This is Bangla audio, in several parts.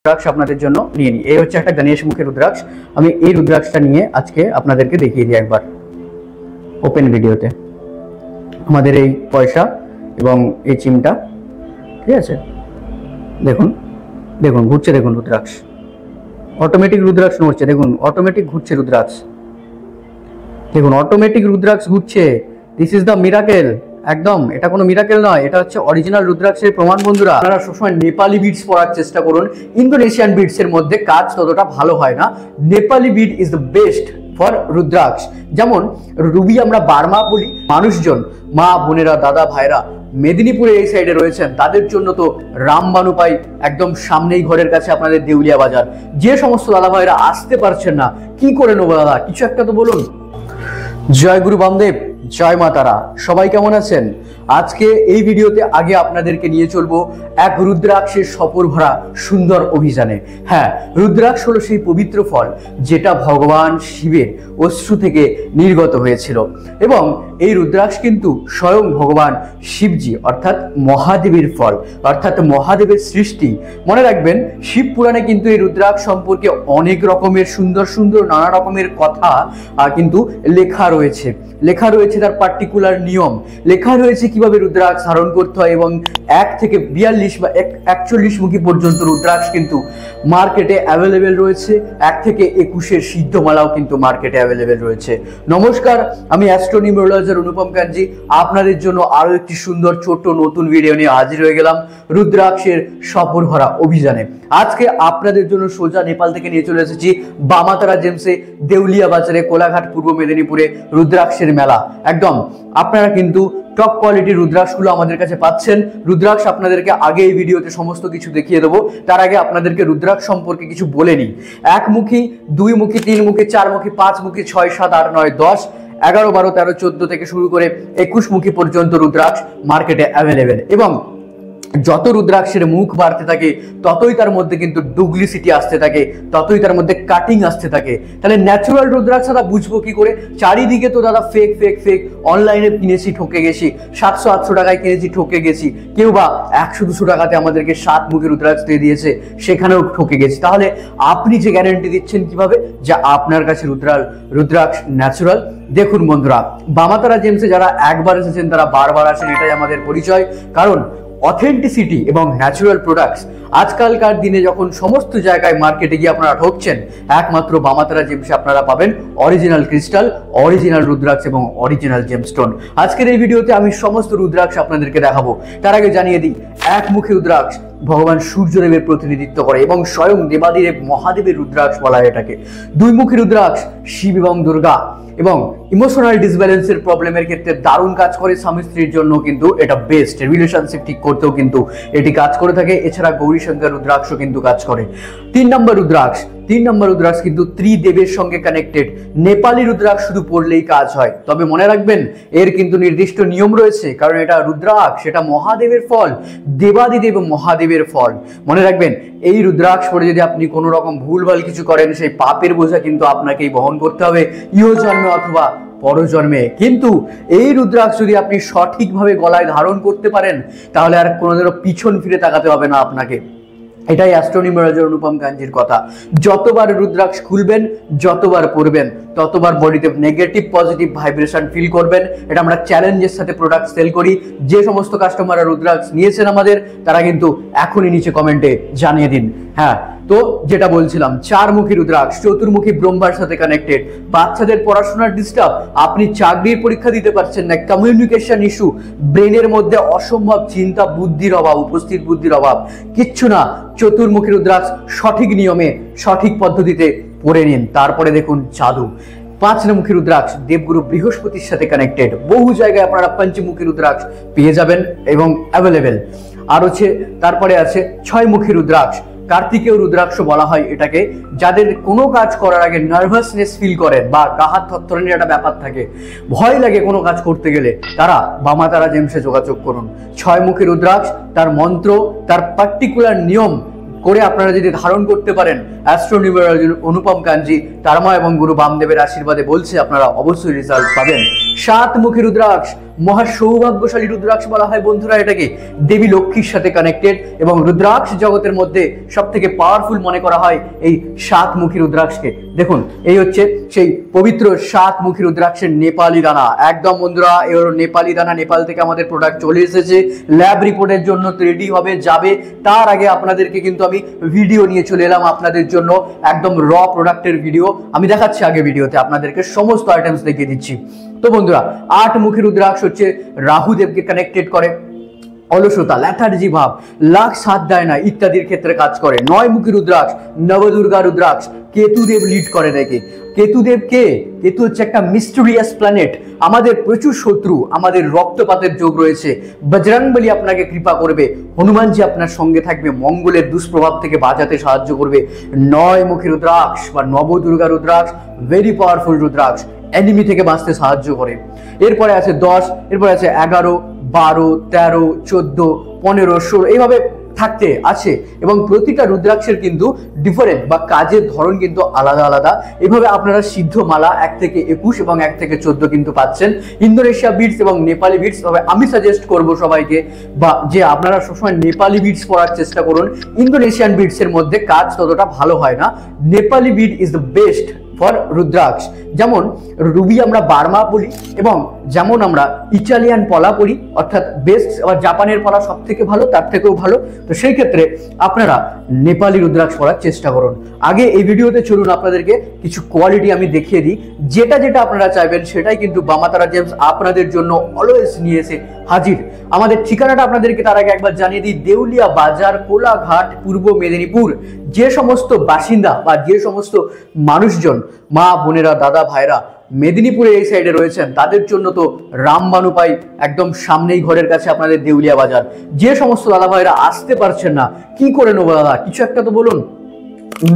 রুদ্রাক্ষ আপনাদের জন্য নিয়ে নিই। এই হচ্ছে একটা গণেশ মুখের রুদ্রাক্ষ। আমি এই রুদ্রাক্ষটা নিয়ে আজকে আপনাদেরকে দেখিয়ে দিই একবার ওপেন ভিডিওতে। আমাদের এই পয়সা এবং এই চিমটা, ঠিক আছে, দেখুন দেখুন ঘুরছে, দেখুন রুদ্রাক্ষ অটোমেটিক রুদ্রাক্ষ নড়ছে, দেখুন অটোমেটিক ঘুরছে রুদ্রাক্ষ, দেখুন অটোমেটিক রুদ্রাক্ষ ঘুরছে। This is the miracle. একদম এটা কোনো মিরাকেল নয়, এটা হচ্ছে অরিজিনাল রুদ্রাক্ষের প্রমাণ। বন্ধুরা, আপনারা সবসময় নেপালি বিডস পরার চেষ্টা করুন। ইন্দোনেশিয়ান বিডস এর মধ্যে কাজ ততটা ভালো হয় না। Nepali bead is the best for rudraksha. যেমন রুবি আমরা বার্মা বলি। মানুষজন, মা বোনেরা, দাদা ভাইরা মেদিনীপুরে এই সাইডে রয়েছেন, তাদের জন্য তো রামবানু পাই একদম সামনেই, ঘরের কাছে আপনাদের দেউলিয়া বাজার। যে সমস্ত দাদা ভাইরা আসতে পারছেন না, কি করে নেবো দাদা, কিছু একটা তো বলুন। জয় গুরু বামদেব, জয় মা তারা। সবাই কেমন আছেন? আজকে এই ভিডিওতে আগে আপনাদেরকে নিয়ে চলবো এক রুদ্রাক্ষের সফর ভরা সুন্দর অভিযানে। হ্যাঁ, রুদ্রাক্ষ হলো সেই পবিত্র ফল যেটা ভগবান শিবের অশ্রু থেকে নির্গত হয়েছিল, এবং এই রুদ্রাক্ষ কিন্তু স্বয়ং ভগবান শিবজি অর্থাৎ মহাদেবের ফল, অর্থাৎ মহাদেবের সৃষ্টি। মনে রাখবেন, শিব পুরাণে কিন্তু এই রুদ্রাক্ষ সম্পর্কে অনেক রকমের সুন্দর সুন্দর নানা রকমের কথা কিন্তু লেখা রয়েছে তার পার্টিকুলার নিয়ম লেখা রয়েছে, কিভাবে রুদ্রাক্ষ ধারণ করতে হয়। এবং 1 থেকে 42 বা 41 মুখী পর্যন্ত রুদ্রাক্ষ কিন্তু মার্কেটে অ্যাভেলেবেল রয়েছে। 1 থেকে 21-এর সিদ্ধমালাও কিন্তু মার্কেটে অ্যাভেলেবেল রয়েছে। নমস্কার, আমি অ্যাস্ট্রোনিউমেরোলজার অনুপম কাঞ্জি আপনাদের জন্য আরো একটি সুন্দর ছোট্ট নতুন ভিডিও নিয়ে হাজির হয়ে গেলাম রুদ্রাক্ষের সফর ভরা অভিযানে। আজকে আপনাদের জন্য সোজা নেপাল থেকে নিয়ে চলে এসেছি বামাতারা জেমসে, দেউলিয়া বাজারে, কোলাঘাট, পূর্ব মেদিনীপুরে রুদ্রাক্ষের মেলা। একদম আপনারা কিন্তু টপ কোয়ালিটির রুদ্রাক্ষগুলো আমাদের কাছে পাচ্ছেন। রুদ্রাক্ষ আপনাদেরকে আগে এই ভিডিওতে সমস্ত কিছু দেখিয়ে দেবো। তার আগে আপনাদেরকে রুদ্রাক্ষ সম্পর্কে কিছু বলে নিই। 1 মুখী, 2 মুখী, 3 মুখী, 4 মুখী, 5 মুখী, 6, 7, 8, 9, 10, 11, 12, 13, 14 থেকে শুরু করে 21 মুখী পর্যন্ত রুদ্রাক্ষ মার্কেটে অ্যাভেলেবেল। এবং যত রুদ্রাক্ষের মুখ বাড়তে থাকে ততই তার মধ্যে কিন্তু ডুপ্লিসিটি আসতে থাকে, ততই তার মধ্যে কাটিং আসতে থাকে। তাহলে ন্যাচুরাল রুদ্রাক্ষ দাদা বুঝবো কি করে? চারিদিকে তো দাদা ফেক ফেক ফেক। অনলাইনে কিনেছি, ঠকে গেছি, 700-800 টাকায় কিনেছি, ঠকে গেছি। কেউ বা 100-200 টাকাতে আমাদেরকে 7 মুখী রুদ্রাক্ষ দিয়ে দিয়েছে, সেখানেও ঠকে গেছি। তাহলে আপনি যে গ্যারান্টি দিচ্ছেন কিভাবে যে আপনার কাছে রুদ্রাক্ষ ন্যাচুরাল? দেখুন বন্ধুরা, বামাতারা জেমসে যারা একবার এসেছেন তারা বারবার আসেন, এটাই আমাদের পরিচয়। কারণ অথেন্টিসিটি এবং ন্যাচুরাল প্রোডাক্টস আজকালকার দিনে যখন সমস্ত জায়গায় মার্কেটে গিয়ে আপনারা ঠকছেন, একমাত্র বামাতারা জেমসে আপনারা পাবেন অরিজিনাল ক্রিস্টাল, অরিজিনাল রুদ্রাক্ষ এবং অরিজিনাল জেমস্টোন। আজকের এই ভিডিওতে আমি সমস্ত রুদ্রাক্ষ আপনাদেরকে দেখাবো। তার আগে জানিয়ে দিই, 1 মুখী রুদ্রাক্ষ ভগবান সূর্যদেবের প্রতিনিধিত্ব করে এবং স্বয়ং দেবাদিদেব মহাদেবের রুদ্রাক্ষ বলা হয় এটাকে। 2 মুখী রুদ্রাক্ষ শিব এবং দুর্গা, এবং ইমোশনাল ডিসব্যালেন্সের প্রবলেমের ক্ষেত্রে দারুণ কাজ করে। স্বামী স্ত্রীর জন্য কিন্তু এটা বেস্ট, রিলেশনশিপ ঠিক করতেও কিন্তু এটি কাজ করে থাকে। এছাড়া গৌরী শঙ্কর রুদ্রাক্ষ কিন্তু কাজ করে। 3 নম্বর রুদ্রাক্ষ কিন্তু ত্রিদেবের সঙ্গে কানেক্টেড। নেপালি রুদ্রাক্ষ শুধু পড়লেই কাজ হয়, তবে মনে রাখবেন এর কিন্তু নির্দিষ্ট নিয়ম রয়েছে, কারণ এটা রুদ্রাক্ষ, সেটা মহাদেবের ফল, দেবাদিদেব মহাদেবের ফল। মনে রাখবেন, এই রুদ্রাক্ষ পরে যদি আপনি কোনো রকম ভুলভাল কিছু করেন, সেই পাপের বোঝা কিন্তু আপনাকেই বহন করতে হবে, ইহ জন্মে অথবা পরজন্মে। কিন্তু এই রুদ্রাক্ষ যদি আপনি সঠিকভাবে গলায় ধারণ করতে পারেন, তাহলে আর কোনোদিনও পিছন ফিরে তাকাতে হবে না আপনাকে। এটাই অ্যাস্ট্রোনিউমেরোলজার অনুপম কাঞ্জির কথা। যতবার রুদ্রাক্ষ খুলবেন, যতবার পড়বেন, ততবার বডিতে নেগেটিভ পজিটিভ ভাইব্রেশন ফিল করবেন। এটা আমরা চ্যালেঞ্জের সাথে প্রোডাক্ট সেল করি। যে সমস্ত কাস্টমাররা রুদ্রাক্ষ নিয়েছেন আমাদের, তারা কিন্তু এখনই নিচে কমেন্টে জানিয়ে দিন। হ্যাঁ, তো যেটা বলছিলাম, 4 মুখী রুদ্রাক্ষ চতুর্মুখী ব্রহ্মার সাথে কানেক্টেড। বাচ্চাদের পড়াশোনার ডিস্টার্ব, আপনি চাকরির পরীক্ষা দিতে পারছেন না, কমিউনিকেশন ইস্যু, ব্রেনের মধ্যে অসম্ভব চিন্তা, বুদ্ধির অভাব, উপস্থিত বুদ্ধির অভাব, কিচ্ছু না, চতুর্মুখী রুদ্রাক্ষ সঠিক নিয়মে সঠিক পদ্ধতিতে পড়ে নিন, তারপরে দেখুন জাদু। 5 মুখী রুদ্রাক্ষ দেবগুরু বৃহস্পতির সাথে কানেক্টেড। বহু জায়গায় আপনারা 5 মুখী রুদ্রাক্ষ পেয়ে যাবেন এবং অ্যাভেলেবেল। আর হচ্ছে তারপরে আছে 6 মুখী রুদ্রাক্ষ, কার্তিকেয় রুদ্রাক্ষ বলা হয় এটাকে। যাদের কোনো কাজ করার আগে নার্ভাসনেস ফিল করেন বা গা হাত থরথরানির একটা ব্যাপার থাকে, ভয় লাগে কোনো কাজ করতে গেলে, তারা বামাতারা জেমসে যোগাযোগ করুন। 6 মুখী রুদ্রাক্ষ, তার মন্ত্র, তার পার্টিকুলার নিয়ম করে আপনারা যদি ধারণ করতে পারেন, অ্যাস্ট্রোনিউমেরোলজার অনুপম কাঞ্জি, তারমা এবং গুরু বামদেবের আশীর্বাদে বলছে আপনারা অবশ্যই রেজাল্ট পাবেন। সাতমুখী রুদ্রাক্ষ, মহা সৌভাগ্যশালী রুদ্রাক্ষ বলা হয় বন্ধুরা এটাকে। দেবী লক্ষ্মীর সাথে কানেক্টেড এবং রুদ্রাক্ষ জগতের মধ্যে সব থেকে পাওয়ারফুল মনে করা হয় এই সাতমুখী রুদ্রাক্ষকে। দেখুন এই হচ্ছে সেই পবিত্র সাতমুখী রুদ্রাক্ষের নেপালি দানা। একদম বন্ধুরা এর নেপালি দানা, নেপাল থেকে আমাদের প্রোডাক্ট চলে এসেছে, ল্যাব রিপোর্টের জন্য রেডি হবে, যাবে। তার আগে আপনাদেরকে কিন্তু আমি ভিডিও নিয়ে চলে এলাম আপনাদের জন্য, একদম র প্রোডাক্টের ভিডিও আমি দেখাচ্ছি। আগে ভিডিওতে আপনাদেরকে সমস্ত আইটেমস দেখিয়ে দিচ্ছি। তো বন্ধুরা আটমুখী রুদ্রাক্ষ হচ্ছে রাহুদেবকে কানেক্টেড করে, অলসতা, ল্যাথার্জি ভাব, লাখ সাথ দেয় না ইত্যাদির ক্ষেত্রে কাজ করে। নয়মুখী রুদ্রাক্ষ নবদুর্গা রুদ্রাক্ষ, কেতুদেব লিড করে দেখে। কেতুদেব কে? কেতু হচ্ছে একটা মিস্টেরিয়াস প্ল্যানেট, আমাদের প্রচুর শত্রু, আমাদের রক্তপাতের যোগ রয়েছে। বজরংবলী আপনাকে কৃপা করবে, হনুমানজি আপনার সঙ্গে থাকবে, মঙ্গলের দুষ্প্রভাব থেকে বাঁচাতে সাহায্য করবে। নয়মুখী রুদ্রাক্ষ বা Navadurga rudraksha very powerful rudraksha, enemy থেকে বাঁচতে সাহায্য করে। এরপরে আছে 10, এরপরে আছে 11, 12, 13, 14, 15, 16 এইভাবে থাকতে আছে। এবং প্রতিটা রুদ্রাক্ষের কিন্তু ডিফারেন্ট বা কাজের ধরন কিন্তু আলাদা আলাদা। এভাবে আপনারা সিদ্ধ মালা 1 থেকে 21 এবং 1 থেকে 14 কিন্তু পাচ্ছেন। ইন্দোনেশিয়া বিটস এবং নেপালি বিটস, তবে আমি সাজেস্ট করব সবাইকে বা যে আপনারা সবসময় নেপালি বিটস পরার চেষ্টা করুন। ইন্দোনেশিয়ান বিটসের মধ্যে কাজ ততটা ভালো হয় না, Nepali bead is the best for rudraksha. যেমন রুবি আমরা বার্মা বলি এবং যেমন আমরা ইটালিয়ান পলা পরি, অর্থাৎ বেস্ট, আবার জাপানের পলা সব থেকে ভালো, তার থেকেও ভালো। তো সেই ক্ষেত্রে আপনারা নেপালি রুদ্রাক্ষ পরার চেষ্টা করুন। আগে এই ভিডিওতে চলুন আপনাদেরকে কিছু কোয়ালিটি আমি দেখিয়ে দিই, যেটা যেটা আপনারা চাইবেন সেটাই কিন্তু বামাতারা জেমস আপনাদের জন্য অলওয়েজ নিয়ে এসে হাজির। আমাদের ঠিকানাটা আপনাদেরকে তার আগে একবার জানিয়ে দিই, দেউলিয়া বাজার, কোলাঘাট, পূর্ব মেদিনীপুর। যে সমস্ত বাসিন্দা বা যে সমস্ত মানুষজন, মা বোনেরা, দাদা ভাইরা মেদিনীপুরে এই সাইডে রয়েছেন, তাদের জন্য তো রামবান উপায়, একদম সামনেই ঘরের কাছে আপনাদের দেউলিয়া বাজার। যে সমস্ত দাদা ভাইরা আসতে পারছেন না, কি করে নেবো দাদা, কিছু একটা তো বলুন।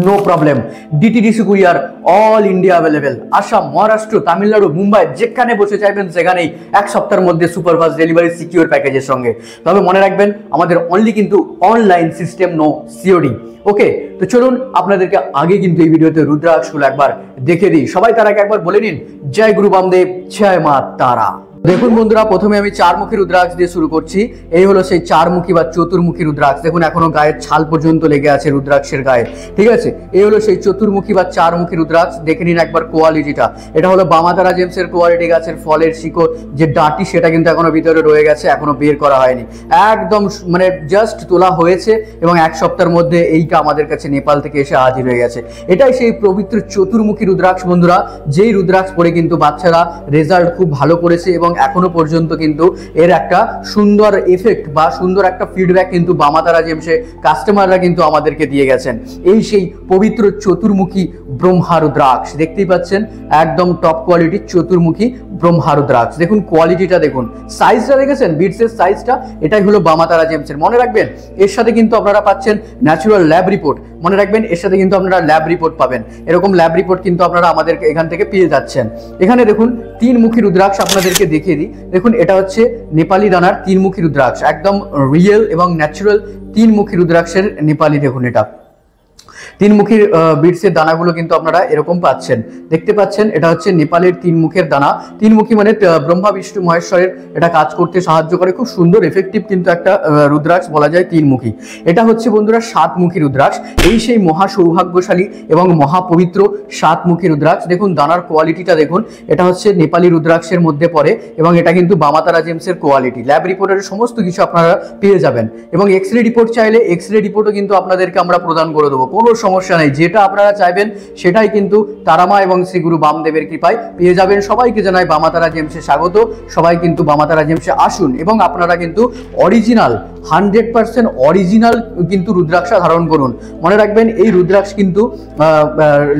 No problem, DTDC courier all India available. Assam, Maharashtra, Tamil Nadu, Mumbai, যেখানে বসে চাইবেন সেখানেই 1 সপ্তাহের মধ্যে সুপারফাস্ট ডেলিভারি সিকিউর প্যাকেজের সঙ্গে। তবে মনে রাখবেন আমাদের অনলি কিন্তু অনলাইন সিস্টেম, নো সিওডি। ওকে, তো চলুন আপনাদেরকে আগে কিন্তু এই ভিডিওতে রুদ্রাক্ষগুলো একবার দেখে দিই। সবাই তার আগে একবার বলে নিন, জয় গুরু বামদেব, জয় মা তারা। দেখুন বন্ধুরা, প্রথমে আমি চারমুখী রুদ্রাক্ষ দিয়ে শুরু করছি। এই হলো সেই চারমুখী বা চতুর্মুখী রুদ্রাক্ষ। দেখুন এখনো গায়ের ছাল পর্যন্ত লেগে আছে রুদ্রাক্ষের গায়ে, ঠিক আছে। এই হলো সেই চতুর্মুখী বা চারমুখী রুদ্রাক্ষ। দেখে নিন একবার কোয়ালিটিটা। এটা হলো বামাতারা জেমসের কোয়ালিটি। গাছের ফলের শিকড় যে ডাঁটি সেটা কিন্তু এখনো ভিতরে রয়ে গেছে, এখনো বের করা হয়নি, একদম মানে জাস্ট তোলা হয়েছে এবং 1 সপ্তাহের মধ্যে এইটা আমাদের কাছে নেপাল থেকে এসে হাজির হয়ে গেছে। এটাই সেই পবিত্র চতুর্মুখী রুদ্রাক্ষ বন্ধুরা, যেই রুদ্রাক্ষ পরে কিন্তু বাচ্চারা রেজাল্ট খুব ভালো করেছে এবং এখনো পর্যন্ত কিন্তু এর একটা সুন্দর এফেক্ট বা সুন্দর একটা ফিডব্যাক কিন্তু বামাতারা জেমসে কাস্টমাররা কিন্তু আমাদেরকে দিয়ে গেছেন। এই সেই পবিত্র চতুর্মুখী ব্রহ্মা রুদ্রাক্ষ দেখতেই পাচ্ছেন, একদম টপ কোয়ালিটির চতুর্মুখী ব্রহ্মা রুদ্রাক্ষ। দেখুন কোয়ালিটিটা, দেখুন সাইজটা দেখেছেন, বিটসের সাইজটা। এটাই হলো বামাতারা জেমসের। মনে রাখবেন এর সাথে কিন্তু আপনারা পাচ্ছেন ন্যাচুরাল ল্যাব রিপোর্ট। মনে রাখবেন এর সাথে কিন্তু আপনারা ল্যাব রিপোর্ট পাবেন। এরকম ল্যাব রিপোর্ট কিন্তু আপনারা আমাদেরকে এখান থেকে পেয়ে যাচ্ছেন। এখানে দেখুন 3মুখী রুদ্রাক্ষ আপনাদেরকে দেখিয়ে দিই। দেখুন এটা হচ্ছে নেপালি দানার 3মুখী রুদ্রাক্ষ, একদম রিয়েল এবং ন্যাচুরাল 3মুখী রুদ্রাক্ষের নেপালি। দেখুন এটা 3মুখীর বিটসের দানাগুলো কিন্তু আপনারা এরকম পাচ্ছেন, দেখতে পাচ্ছেন। এটা হচ্ছে নেপালের 3মুখের দানা। 3মুখী মানে ব্রহ্মা বিষ্ণু মহেশ্বরের এটা কাজ করতে সাহায্য করে, খুব সুন্দর এফেক্টিভ কিন্তু একটা রুদ্রাক্ষ বলা যায় 3মুখী। এটা হচ্ছে বন্ধুরা 7মুখী রুদ্রাক্ষ। এই সেই মহা সৌভাগ্যশালী এবং মহাপবিত্র 7মুখী রুদ্রাক্ষ। দেখুন দানার কোয়ালিটিটা দেখুন, এটা হচ্ছে নেপালি রুদ্রাক্ষের মধ্যে পড়ে এবং এটা কিন্তু বামাতারা জেমসের কোয়ালিটি। ল্যাব রিপোর্টের সমস্ত কিছু আপনারা পেয়ে যাবেন এবং এক্সরে রিপোর্ট চাইলে এক্সরে রিপোর্টও কিন্তু আপনাদেরকে আমরা প্রদান করে দেবো, কোনো সমস্যা নেই। যেটা আপনারা চাইবেন সেটাই কিন্তু তারামা এবং শ্রী গুরু বামদেবের কৃপায় পেয়ে যাবেন। সবাইকে জানাই বামাতারা জেমসে স্বাগত। সবাই কিন্তু বামাতারা জেমসে আসুন এবং আপনারা কিন্তু অরিজিনাল 100% অরিজিনাল কিন্তু রুদ্রাক্ষ ধারণ করুন। মনে রাখবেন এই রুদ্রাক্ষ কিন্তু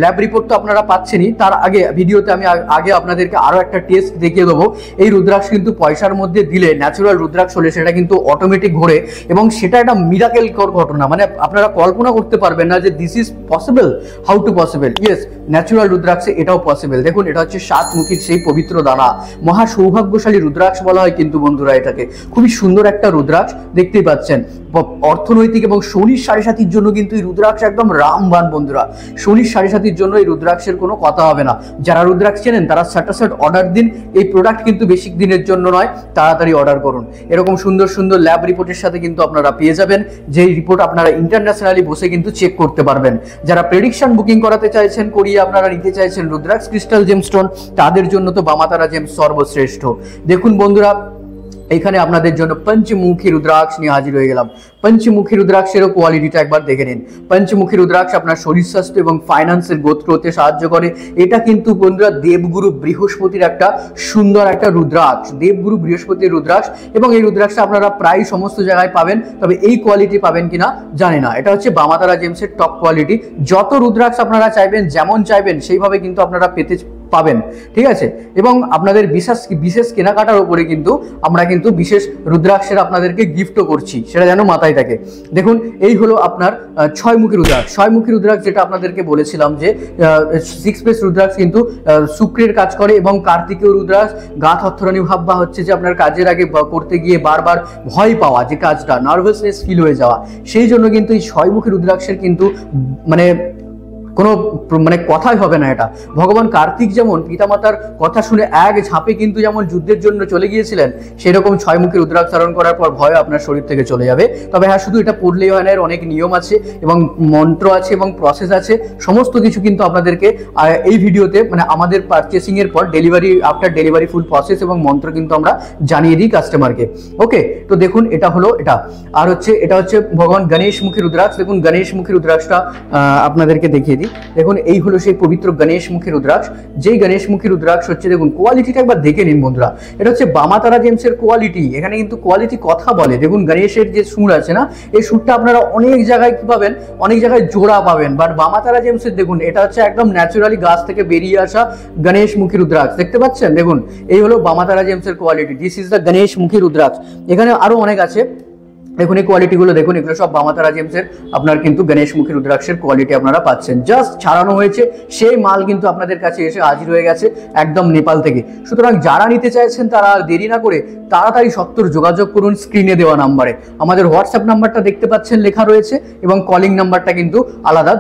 ল্যাব রিপোর্ট তো আপনারা পাচ্ছেনই, তার আগে ভিডিওতে আমি আগে আপনাদেরকে আরো একটা টেস্ট দেখিয়ে দেবো। এই রুদ্রাক্ষ কিন্তু পয়সার মধ্যে দিলে, ন্যাচুরাল রুদ্রাক্ষ হলে সেটা কিন্তু অটোমেটিক ঘোরে এবং সেটা একটা মিরাকেল ঘটনা। মানে আপনারা কল্পনা করতে পারবেন না যে this is possible, how to possible. Yes, natural রুদ্রাক্ষে এটাও পসিবল। দেখুন এটা হচ্ছে 7মুখীর সেই পবিত্র দানা, মহা সৌভাগ্যশালী রুদ্রাক্ষ বলা হয় কিন্তু বন্ধুরা এটাকে। খুবই সুন্দর একটা রুদ্রাক্ষ দেখতেই পাচ্ছেন। অর্থনৈতিক এবং শনির সাড়ে সাতির জন্য কিন্তু এই রুদ্রাক্ষ একদম রামবান বন্ধুরা। শনির সাড়ে সাতির জন্য এই রুদ্রাক্ষের কোনো কথা হবে না। যারা রুদ্রাক্ষ চেনেন তারা সাটাসাট অর্ডার দিন। এই প্রোডাক্ট কিন্তু বেশি দিনের জন্য নয়, তাড়াতাড়ি অর্ডার করুন। এরকম সুন্দর সুন্দর ল্যাব রিপোর্টের সাথে কিন্তু আপনারা পেয়ে যাবেন, যেই রিপোর্ট আপনারা ইন্টারন্যাশনালি বসে কিন্তু চেক করতে পারবেন। যারা প্রেডিকশন বুকিং করাতে চাইছেন, করিয়ে আপনারা নিতে চাইছেন রুদ্রাক্ষ ক্রিস্টাল জেমস্টোন, তাদের জন্য তো বামাতারা জেমস সর্বশ্রেষ্ঠ। দেখুন বন্ধুরা, এখানে আপনাদের জন্য পঞ্চমুখী রুদ্রাক্ষ নিয়ে হাজির হয়ে গেলাম। পঞ্চমুখী রুদ্রাক্ষেরও কোয়ালিটিটা একবার দেখে নিন। পঞ্চমুখী রুদ্রাক্ষ আপনার শরীর স্বাস্থ্য এবং ফাইন্যান্সের গ্রোথ করতে সাহায্য করে। এটা কিন্তু বন্ধুরা দেবগুরু বৃহস্পতির একটা সুন্দর একটা রুদ্রাক্ষ, দেবগুরু বৃহস্পতির রুদ্রাক্ষ, এবং এই রুদ্রাক্ষটা আপনারা প্রায় সমস্ত জায়গায় পাবেন, তবে এই কোয়ালিটি পাবেন কিনা জানি না। এটা হচ্ছে বামাতারা জেমসের টপ কোয়ালিটি। যত রুদ্রাক্ষ আপনারা চাইবেন, যেমন চাইবেন সেইভাবে কিন্তু আপনারা পেতে পাবেন, ঠিক আছে। এবং আপনাদের বিশেষ কেনাকাটার উপরে কিন্তু আমরা কিন্তু বিশেষ রুদ্রাক্ষের আপনাদেরকে গিফটও করছি, সেটা যেন মাথায় থাকে। দেখুন, এই হলো আপনার ছয়মুখী রুদ্রাক্ষ। ছয়মুখী রুদ্রাক্ষ যেটা আপনাদেরকে বলেছিলাম যে 6 পেস রুদ্রাক্ষ কিন্তু শুক্রের কাজ করে, এবং কার্তিকেয় রুদ্রাক্ষ গাত হত্থরানি ভাব, বা হচ্ছে যে আপনার কাজের আগে করতে গিয়ে বারবার ভয় পাওয়া, যে কাজটা নার্ভাসনেস ফিল হয়ে যাওয়া, সেই জন্য কিন্তু এই ছয়মুখী রুদ্রাক্ষের কিন্তু কোনো কথাই হবে না। এটা ভগবান কার্তিক যেমন পিতামাতার কথা শুনে এক ঝাঁপে কিন্তু যেমন যুদ্ধের জন্য চলে গিয়েছিলেন, সেরকম ছয়মুখী রুদ্রাক্ষ ধারণ করার পর ভয় আপনার শরীর থেকে চলে যাবে। তবে হ্যাঁ, শুধু এটা পড়লেই হয় না, এর অনেক নিয়ম আছে এবং মন্ত্র আছে এবং প্রসেস আছে। সমস্ত কিছু কিন্তু আপনাদেরকে এই ভিডিওতে আমাদের পারচেসিং এর পর ডেলিভারি, আফটার ডেলিভারি ফুল প্রসেস এবং মন্ত্র কিন্তু আমরা জানিয়ে দিই কাস্টমারকে। ওকে, তো দেখুন এটা হলো এটা। আর হচ্ছে এটা হচ্ছে ভগবান গণেশমুখী রুদ্রাক্ষ। দেখুন গণেশমুখী রুদ্রাক্ষটা আপনাদেরকে দেখিয়ে দিই। দেখুন, এই হলো সেই পবিত্র গণেশমুখী রুদ্রাক্ষ। যেই গণেশমুখী রুদ্রাক্ষ হচ্ছে, দেখুন কোয়ালিটিটা একবার দেখে নিন বন্ধুরা। এটা হচ্ছে বামাতারা জেমসের কোয়ালিটি। এখানে কিন্তু কোয়ালিটি কথা বলে। দেখুন গণেশের যে সুর আছে না, এই সুরটা আপনারা অনেক জায়গায় কি পাবেন, অনেক জায়গায় জোড়া পাবেন, বাট বামাতারা জেমসের দেখুন এটা হচ্ছে একদম ন্যাচারালি গাছ থেকে বেরিয়ে আসা গণেশমুখী রুদ্রাক্ষ। দেখতে পাচ্ছেন? দেখুন, এই হলো বামাতারা জেমসের quality. This is the Ganeshmukhi rudraksha. এখানে আরো অনেক আছে, দেখুন এই কোয়ালিটিগুলো দেখুন। এগুলো সব বামাতারা জেমসের আপনার কিন্তু গণেশমুখী রুদ্রাক্ষের কোয়ালিটি আপনারা পাচ্ছেন। জাস্ট ছাড়ানো হয়েছে, সেই মাল কিন্তু আপনাদের কাছে এসে হাজির হয়ে গেছে একদম নেপাল থেকে। সুতরাং যারা নিতে চাইছেন তারা দেরি না করে তাড়াতাড়ি সত্তর যোগাযোগ করুন স্ক্রিনে দেওয়া নাম্বারে। আমাদের হোয়াটসঅ্যাপ নাম্বারটা দেখতে পাচ্ছেন লেখা রয়েছে, এবং কলিং নাম্বারটা কিন্তু আলাদা।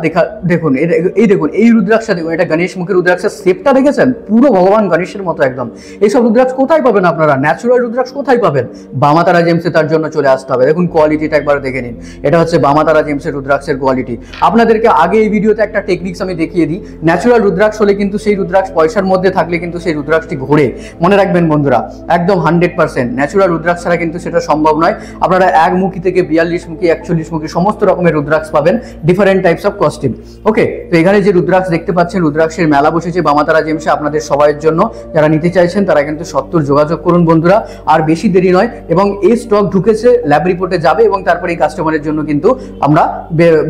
দেখুন এই দেখুন এই রুদ্রাক্ষটা দেখুন, এটা গণেশমুখী রুদ্রাক্ষের শেপটা দেখেছেন? পুরো ভগবান গণেশের মতো একদম। এইসব রুদ্রাক্ষ কোথায় পাবেন আপনারা? ন্যাচুরাল রুদ্রাক্ষ কোথায় পাবেন? বামাতারা জেমসে, তার জন্য চলে আসতে হবে। দেখুন কোয়ালিটিটা একবার দেখে নিন। এটা হচ্ছে বামাতারা জেমসের রুদ্রাক্ষের কোয়ালিটি। আপনাদেরকে আগে এই ভিডিওতে একটা টেকনিক্স আমি দেখিয়ে দিই। ন্যাচুরাল রুদ্রাক্ষ হলে কিন্তু সেই রুদ্রাক্ষ পয়সার মধ্যে থাকলে কিন্তু সেই রুদ্রাক্ষটি ঘোরে। মনে রাখবেন বন্ধুরা, একদম 100% ন্যাচুরাল রুদ্রাক্ষ ছাড়া কিন্তু সেটা সম্ভব নয়। আপনারা 1 মুখী থেকে 42 মুখী, 41 মুখী সমস্ত রকমের রুদ্রাক্ষ পাবেন, ডিফারেন্ট টাইপস অফ কস্টিউম। ওকে, তো এখানে যে রুদ্রাক্ষ দেখতে পাচ্ছেন, রুদ্রাক্ষের মেলা বসেছে বামাতারা জেমসে আপনাদের সবাইয়ের জন্য। যারা নিতে চাইছেন তারা কিন্তু সত্তর যোগাযোগ করুন বন্ধুরা, আর বেশি দেরি নয়। এবং এই স্টক ঢুকেছে, ল্যাব রিপোর্টে যাবে, এবং তারপরে এই কাস্টমারের জন্য কিন্তু আমরা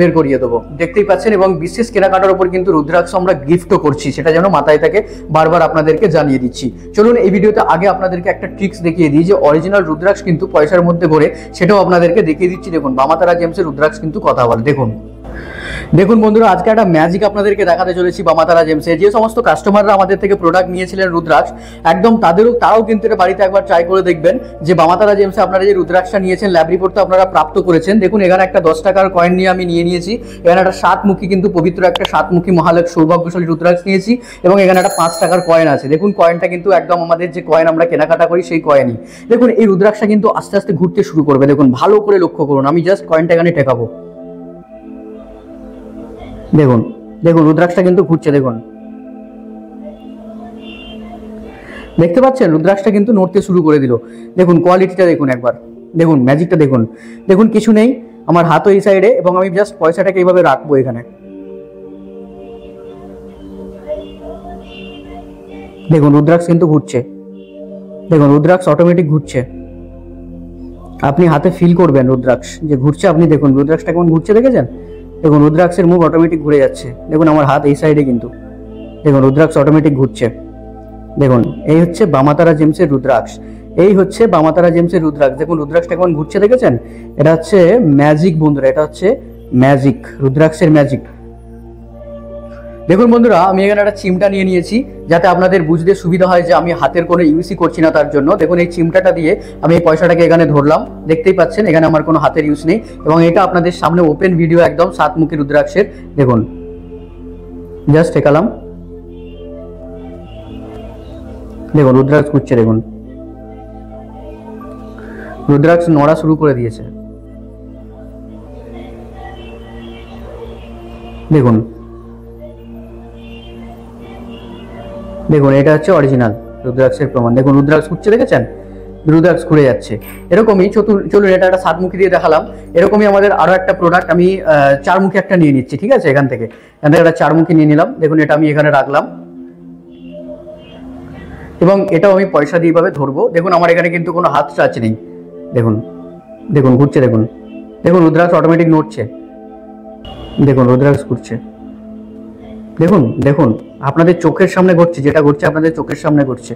বের করিয়ে দেবো। দেখতেই পাচ্ছেন, এবং বিশেষ কেনাকাটার উপর কিন্তু রুদ্রাক্ষ আমরা গিফটও করছি, সেটা যেন মাথায় থাকে, বারবার আপনাদেরকে জানিয়ে দিচ্ছি। চলুন এই ভিডিওতে আগে আপনাদেরকে একটা ট্রিক্স দেখিয়ে দিই, যে অরিজিনাল রুদ্রাক্ষ কিন্তু পয়সার মধ্যে ঘোরে, সেটাও আপনাদেরকে দেখিয়ে দিচ্ছি। দেখুন বামাতারা জেমসের রুদ্রাক্ষ কিন্তু কথা বলে। দেখুন বন্ধুরা, আজকে একটা ম্যাজিক আপনাদেরকে দেখাতে চলেছি বামাতারা জেমসে। যে সমস্ত কাস্টমাররা আমাদের থেকে প্রোডাক্ট নিয়েছিলেন রুদ্রাক্ষ, একদম তারাও কিন্তু এটা বাড়িতে একবার ট্রাই করে দেখবেন, যে বামাতারা জেমসে আপনারা যে রুদ্রাক্ষটা নিয়েছেন, ল্যাব রিপোর্ট তো আপনারা প্রাপ্ত করেছেন। দেখুন এখানে একটা 10 টাকার কয়েন নিয়ে আমি নিয়েছি। এখানে একটা 7 মুখী কিন্তু পবিত্র একটা 7 মুখী মহালক্ষ্মী সৌভাগ্যশালী রুদ্রাক্ষ নিয়েছি, এবং এখানে একটা 5 টাকার কয়েন আছে। দেখুন কয়েনটা কিন্তু একদম আমাদের যে কয়েন আমরা কেনাকাটা করি সেই কয়েনই। দেখুন এই রুদ্রাক্ষটা কিন্তু আস্তে আস্তে ঘুরতে শুরু করবে। দেখুন ভালো করে লক্ষ্য করুন, আমি জাস্ট কয়েনটা এখানে টেকাবো। দেখুন রুদ্রাক্ষটা কিন্তু ঘুরছে। দেখতে পাচ্ছেন রুদ্রাক্ষটা কিন্তু নড়তে শুরু করে দিল। দেখুন কোয়ালিটিটা দেখুন একবার, দেখুন ম্যাজিকটা দেখুন কিছু নেই, আমার হাতও এই সাইডে, এবং আমি জাস্ট পয়সাটাকে এইভাবে রাখবো এখানে। দেখুন রুদ্রাক্ষ কিন্তু ঘুরছে। দেখুন রুদ্রাক্ষ অটোমেটিক ঘুরছে। আপনি হাতে ফিল করবেন রুদ্রাক্ষ যে ঘুরছে। আপনি দেখুন রুদ্রাক্ষটা কেমন ঘুরছে, দেখেছেন? দেখুন রুদ্রাক্ষের মুখ অটোমেটিক ঘুরে যাচ্ছে। দেখুন আমার হাত এই সাইডে কিন্তু, দেখুন রুদ্রাক্ষ অটোমেটিক ঘুরছে। দেখুন এই হচ্ছে বামাতারা জেমসের রুদ্রাক্ষ। দেখুন রুদ্রাক্ষটা কেমন ঘুরছে, দেখেছেন? এটা হচ্ছে ম্যাজিক বন্ধুরা, এটা হচ্ছে ম্যাজিক, রুদ্রাক্ষের ম্যাজিক। দেখুন বন্ধুরা, আমি এখানে একটা চিমটা নিয়ে নিয়েছি যাতে আপনাদের বুঝতে সুবিধা হয় যে আমি হাতের কোনো ইউজই করছি না। তার জন্য দেখুন এই চিমটাটা দিয়ে আমি এই পয়সাটাকে এখানে ধরলাম, দেখতেই পাচ্ছেন এখানে আমার কোনো হাতের ইউজ নেই এবং এটা আপনাদের সামনে ওপেন ভিডিও একদম 7 মুখী রুদ্রাক্ষের। দেখুন জাস্ট ঠেকালাম, দেখুন রুদ্রাক্ষ ঘুরছে, দেখুন রুদ্রাক্ষ নড়া শুরু করে দিয়েছে। দেখুন দেখুন এটা হচ্ছে অরিজিনাল রুদ্রাক্ষের প্রমাণ। দেখুন রুদ্রাক্ষ ঘুরছে, দেখেছেন রুদ্রাক্ষ ঘুরে যাচ্ছে। এরকমই চলুন এটা একটা 7 মুখী দিয়ে দেখালাম। এরকমই আমাদের আরো একটা প্রোডাক্ট আমি 4 মুখী একটা নিয়ে নিচ্ছি, ঠিক আছে? এখান থেকে একটা 4 মুখী নিয়ে নিলাম। দেখুন এটা আমি এখানে রাখলাম এবং এটাও আমি পয়সা দিয়ে ভাবে ধরবো। দেখুন আমার এখানে কিন্তু কোনো হাত টাচ নেই। দেখুন দেখুন ঘুরছে, দেখুন দেখুন রুদ্রাক্ষ অটোমেটিক নড়ছে, দেখুন রুদ্রাক্ষ ঘুরছে। দেখুন দেখুন আপনাদের চোখের সামনে ঘটছে, যেটা ঘটছে আপনাদের চোখের সামনে ঘটছে।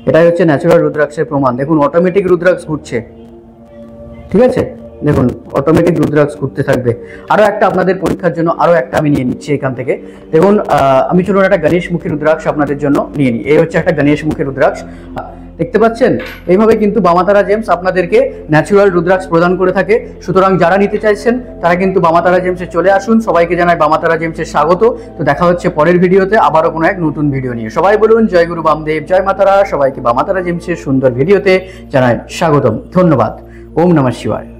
এটাই হচ্ছে ন্যাচারাল রুদ্রাক্ষের প্রমাণ। দেখুন অটোমেটিক রুদ্রাক্ষ ঘুরছে, ঠিক আছে? দেখুন অটোমেটিক রুদ্রাক্ষ ঘুরতে থাকবে। আরো একটা আপনাদের পরীক্ষার জন্য আরো একটা আমি নিয়ে নিচ্ছি এখান থেকে। দেখুন আমি চলুন একটা গণেশ মুখী রুদ্রাক্ষ আপনাদের জন্য নিয়ে নিই। এই হচ্ছে একটা গণেশ মুখী রুদ্রাক্ষ, দেখতে পাচ্ছেন? এইভাবে কিন্তু বামাতারা জেমস আপনাদেরকে ন্যাচুরাল রুদ্রাক্ষ প্রদান করে থাকে। সুতরাং যারা নিতে চাইছেন তারা কিন্তু বামাতারা জেমসে চলে আসুন। সবাইকে জানাই বামাতারা জেমসের স্বাগত। তো দেখা হচ্ছে পরের ভিডিওতে আবারও কোনো এক নতুন ভিডিও নিয়ে। সবাই বলুন জয় গুরু বামদেব, জয় মাতারা। সবাইকে বামাতারা জেমসের সুন্দর ভিডিওতে জানাই স্বাগতম। ধন্যবাদ। ওম নমঃ শিবায়।